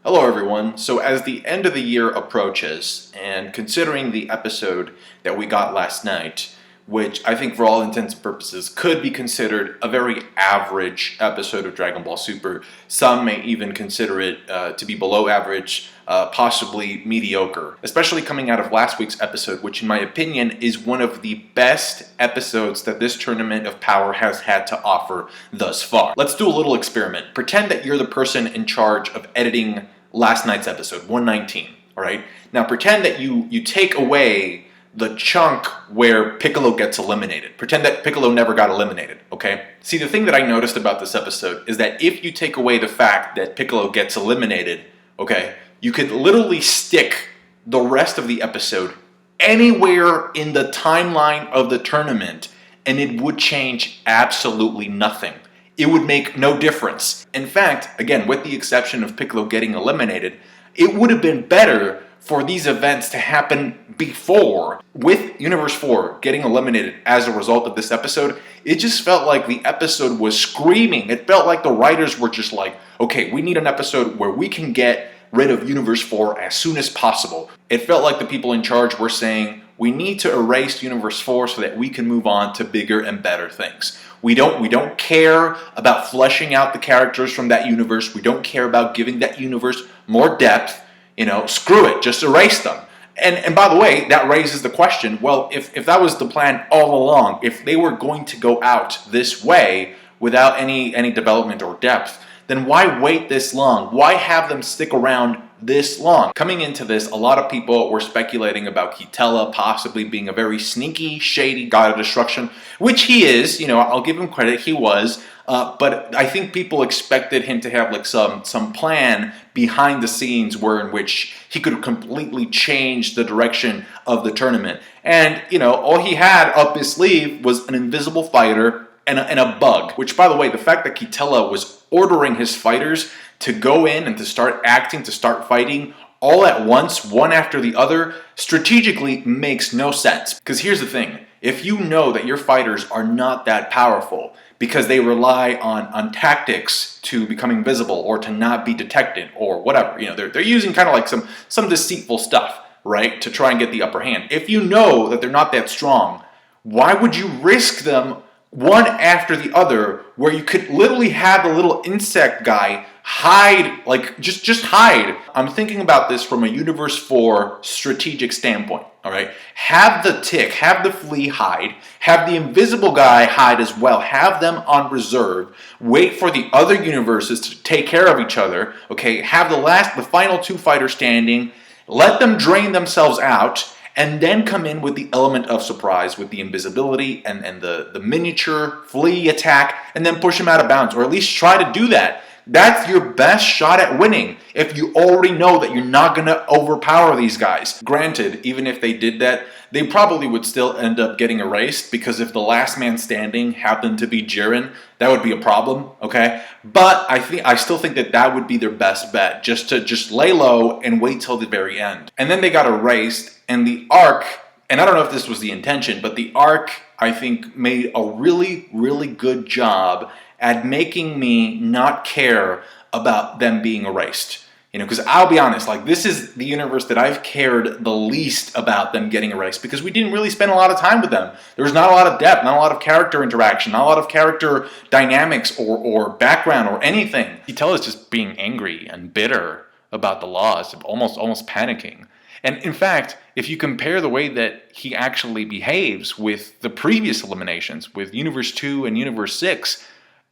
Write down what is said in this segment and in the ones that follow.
Hello everyone. So as the end of the year approaches, and considering the episode that we got last night, which I think for all intents and purposes could be considered a very average episode of Dragon Ball Super, some may even consider it to be below average, possibly mediocre, especially coming out of last week's episode, which in my opinion is one of the best episodes that this Tournament of Power has had to offer thus far. Let's do a little experiment. Pretend that you're the person in charge of editing last night's episode, 119, all right? Now pretend that you take away the chunk where Piccolo gets eliminated. Pretend that Piccolo never got eliminated, okay? See, the thing that I noticed about this episode is that if you take away the fact that Piccolo gets eliminated, okay, you could literally stick the rest of the episode anywhere in the timeline of the tournament and it would change absolutely nothing. It would make no difference. In fact, again, with the exception of Piccolo getting eliminated, it would have been better for these events to happen before. With Universe 4 getting eliminated as a result of this episode, it just felt like the episode was screaming. It felt like the writers were just like, okay, we need an episode where we can get rid of Universe 4 as soon as possible. It felt like the people in charge were saying, we need to erase Universe 4 so that we can move on to bigger and better things. We don't care about fleshing out the characters from that universe. We don't care about giving that universe more depth. You know, screw it, just erase them. And by the way, that raises the question, well, if that was the plan all along, if they were going to go out this way without any development or depth, then why wait this long? Why have them stick around this long? Coming into this, a lot of people were speculating about Kitella possibly being a very sneaky, shady god of destruction, which he is. You know, I'll give him credit, he was. But I think people expected him to have like some plan behind the scenes in which he could completely change the direction of the tournament. And, you know, all he had up his sleeve was an invisible fighter and a bug. Which, by the way, the fact that Kitella was ordering his fighters to go in and to start acting, to start fighting all at once, one after the other, strategically makes no sense. Because here's the thing, if you know that your fighters are not that powerful because they rely on tactics to become invisible or to not be detected or whatever, you know, they're using kind of like some deceitful stuff, right, to try and get the upper hand. If you know that they're not that strong, why would you risk them one after the other where you could literally have the little insect guy hide, like just hide? I'm thinking about this from a Universe 4 strategic standpoint, all right? Have the tick, have the flea hide, have the invisible guy hide as well, have them on reserve, wait for the other universes to take care of each other, okay? Have the final two fighters standing, let them drain themselves out, and then come in with the element of surprise with the invisibility and the miniature flea attack, and then push him out of bounds, or at least try to do that. That's your best shot at winning if you already know that you're not going to overpower these guys. Granted, even if they did that, they probably would still end up getting erased, because if the last man standing happened to be Jiren, that would be a problem, okay? But I still think that would be their best bet, just to lay low and wait till the very end. And then they got erased, and the arc, and I don't know if this was the intention, but the arc, I think, made a really, really good job at making me not care about them being erased. You know, because I'll be honest, like, this is the universe that I've cared the least about them getting erased, because we didn't really spend a lot of time with them. There was not a lot of depth, not a lot of character interaction, not a lot of character dynamics or background or anything. Kitella is just being angry and bitter about the loss, almost panicking. And in fact, if you compare the way that he actually behaves with the previous eliminations, with Universe 2 and Universe 6,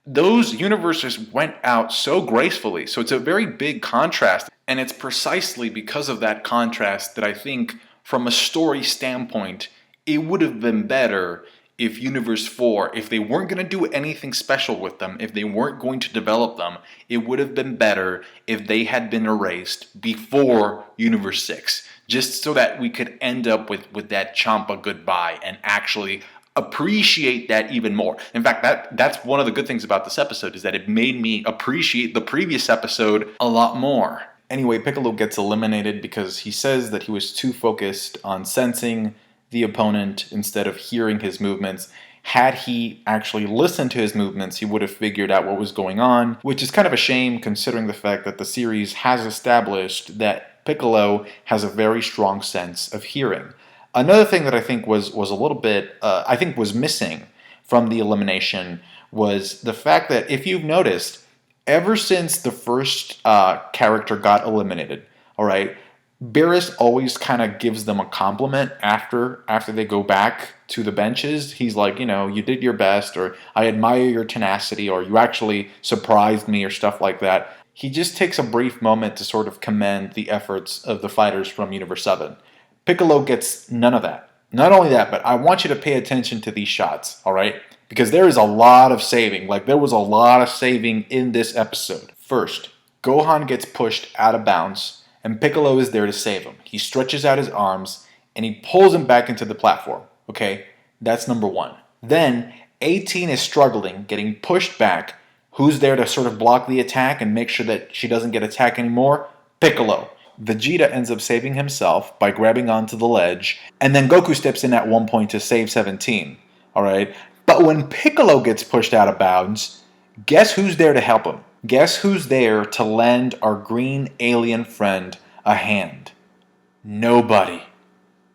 those universes went out so gracefully. So it's a very big contrast. And it's precisely because of that contrast that I think, from a story standpoint, it would have been better if Universe 4, if they weren't going to do anything special with them, if they weren't going to develop them, it would have been better if they had been erased before Universe 6. Just so that we could end up with that Champa goodbye and actually appreciate that even more. In fact, that's one of the good things about this episode, is that it made me appreciate the previous episode a lot more. Anyway, Piccolo gets eliminated because he says that he was too focused on sensing the opponent instead of hearing his movements. Had he actually listened to his movements, he would have figured out what was going on, which is kind of a shame considering the fact that the series has established that Piccolo has a very strong sense of hearing. Another thing that I think was a little bit, was missing from the elimination was the fact that if you've noticed, ever since the first character got eliminated, all right, Beerus always kind of gives them a compliment after they go back to the benches. He's like, you did your best, or I admire your tenacity, or you actually surprised me, or stuff like that. He just takes a brief moment to sort of commend the efforts of the fighters from Universe 7. Piccolo gets none of that. Not only that, but I want you to pay attention to these shots, all right? Because there is a lot of saving. Like, there was a lot of saving in this episode. First, Gohan gets pushed out of bounds, and Piccolo is there to save him. He stretches out his arms, and he pulls him back into the platform, okay? That's number one. Then, 18 is struggling, getting pushed back. Who's there to sort of block the attack and make sure that she doesn't get attacked anymore? Piccolo. Vegeta ends up saving himself by grabbing onto the ledge, and then Goku steps in at one point to save 17, alright? But when Piccolo gets pushed out of bounds, guess who's there to help him? Guess who's there to lend our green alien friend a hand? Nobody.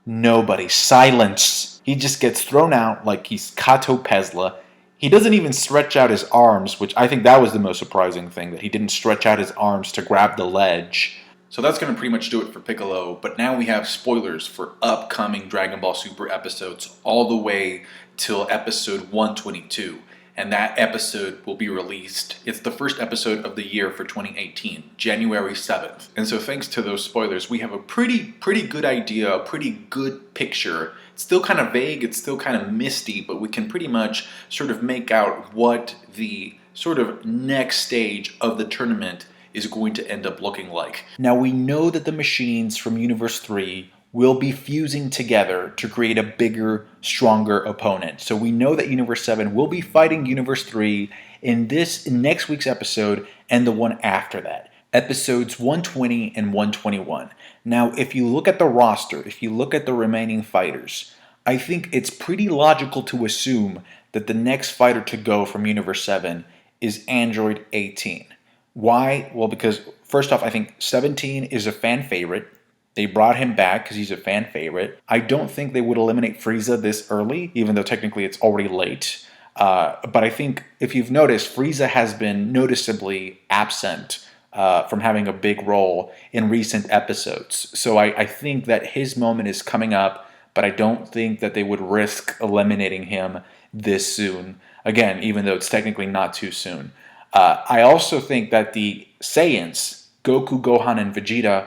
Nobody. Silence. He just gets thrown out like he's Kato Pezla. He doesn't even stretch out his arms, which I think that was the most surprising thing, that he didn't stretch out his arms to grab the ledge. So that's going to pretty much do it for Piccolo, but now we have spoilers for upcoming Dragon Ball Super episodes all the way till episode 122, and that episode will be released. It's the first episode of the year for 2018, January 7th. And so thanks to those spoilers, we have a pretty good idea, a pretty good picture. It's still kind of vague, it's still kind of misty, but we can pretty much sort of make out what the sort of next stage of the tournament is going to end up looking like. Now, we know that the machines from Universe 3 will be fusing together to create a bigger, stronger opponent. So we know that Universe 7 will be fighting Universe 3 in next week's episode and the one after that. Episodes 120 and 121. Now, if you look at the roster, if you look at the remaining fighters, I think it's pretty logical to assume that the next fighter to go from Universe 7 is Android 18. Why? Well, because first off, I think 17 is a fan favorite. They brought him back because he's a fan favorite. I don't think they would eliminate Frieza this early, even though technically it's already late. But I think if you've noticed, Frieza has been noticeably absent from having a big role in recent episodes. So I think that his moment is coming up, but I don't think that they would risk eliminating him this soon. Again, even though it's technically not too soon. I also think that the Saiyans, Goku, Gohan, and Vegeta,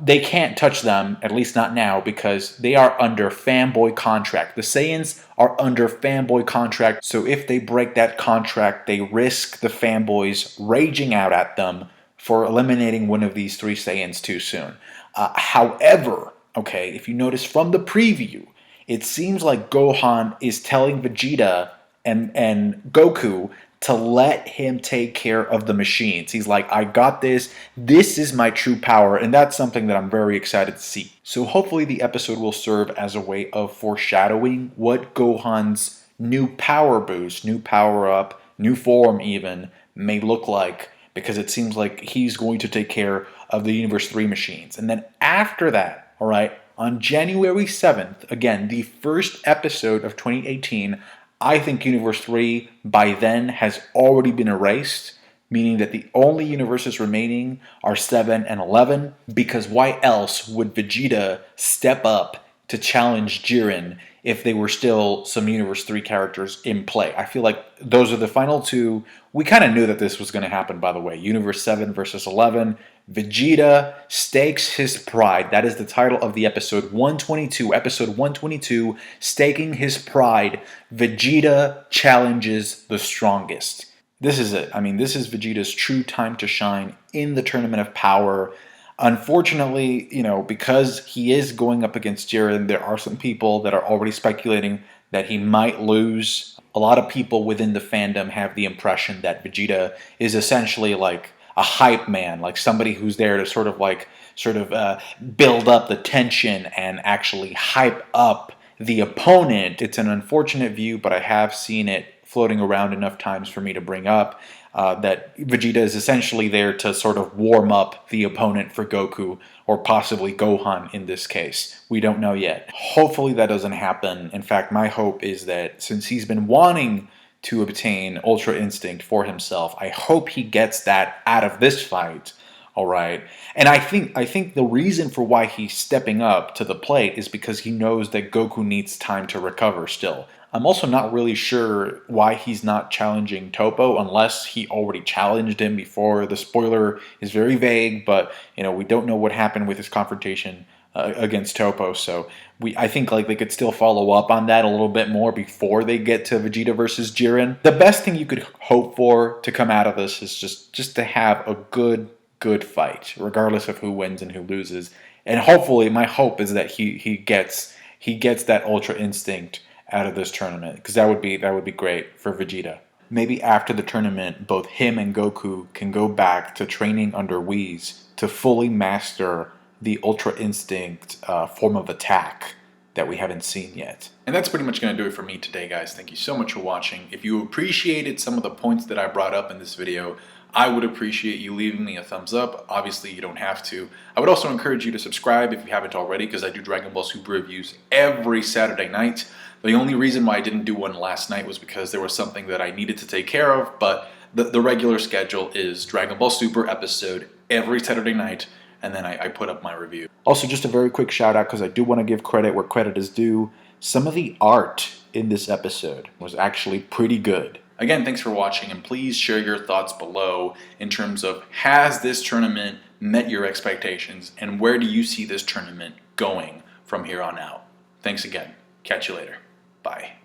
they can't touch them, at least not now, because they are under fanboy contract. The Saiyans are under fanboy contract, so if they break that contract, they risk the fanboys raging out at them for eliminating one of these three Saiyans too soon. However, okay, if you notice from the preview, it seems like Gohan is telling Vegeta and Goku to let him take care of the machines. He's like, I got this. This is my true power. And that's something that I'm very excited to see. So hopefully the episode will serve as a way of foreshadowing what Gohan's new power boost, new power up, new form even, may look like. Because it seems like he's going to take care of the Universe 3 machines. And then after that, all right, on January 7th, again, the first episode of 2018, I think Universe 3 by then has already been erased, meaning that the only universes remaining are 7 and 11, because why else would Vegeta step up to challenge Jiren if they were still some Universe 3 characters in play? I feel like those are the final two. We kind of knew that this was going to happen, by the way. Universe 7 versus 11. Vegeta stakes his pride. That is the title of the episode 122. Episode 122, Staking His Pride. Vegeta challenges the strongest. This is it. I mean, this is Vegeta's true time to shine in the Tournament of Power. Unfortunately, because he is going up against Jiren, there are some people that are already speculating that he might lose. A lot of people within the fandom have the impression that Vegeta is essentially like a hype man, like somebody who's there to sort of build up the tension and actually hype up the opponent. It's an unfortunate view, but I have seen it floating around enough times for me to bring up that Vegeta is essentially there to sort of warm up the opponent for Goku, or possibly Gohan in this case. We don't know yet. Hopefully that doesn't happen. In fact, my hope is that since he's been wanting to obtain Ultra Instinct for himself, I hope he gets that out of this fight. All right. And I think the reason for why he's stepping up to the plate is because he knows that Goku needs time to recover still. I'm also not really sure why he's not challenging Topo unless he already challenged him before. The spoiler is very vague, but we don't know what happened with his confrontation against Topo, so I think like they could still follow up on that a little bit more before they get to Vegeta versus Jiren. The best thing you could hope for to come out of this is just to have a good fight, regardless of who wins and who loses. And hopefully, my hope is that he gets that Ultra Instinct out of this tournament, because that would be great for Vegeta. Maybe after the tournament, both him and Goku can go back to training under Whis to fully master the Ultra Instinct form of attack that we haven't seen yet. And that's pretty much going to do it for me today, guys. Thank you so much for watching. If you appreciated some of the points that I brought up in this video, I would appreciate you leaving me a thumbs up. Obviously, you don't have to. I would also encourage you to subscribe if you haven't already, because I do Dragon Ball Super reviews every Saturday night. The only reason why I didn't do one last night was because there was something that I needed to take care of, but the regular schedule is Dragon Ball Super episode every Saturday night, and then I put up my review. Also, just a very quick shout out, because I do want to give credit where credit is due. Some of the art in this episode was actually pretty good. Again, thanks for watching, and please share your thoughts below in terms of, has this tournament met your expectations, and where do you see this tournament going from here on out? Thanks again. Catch you later. Bye.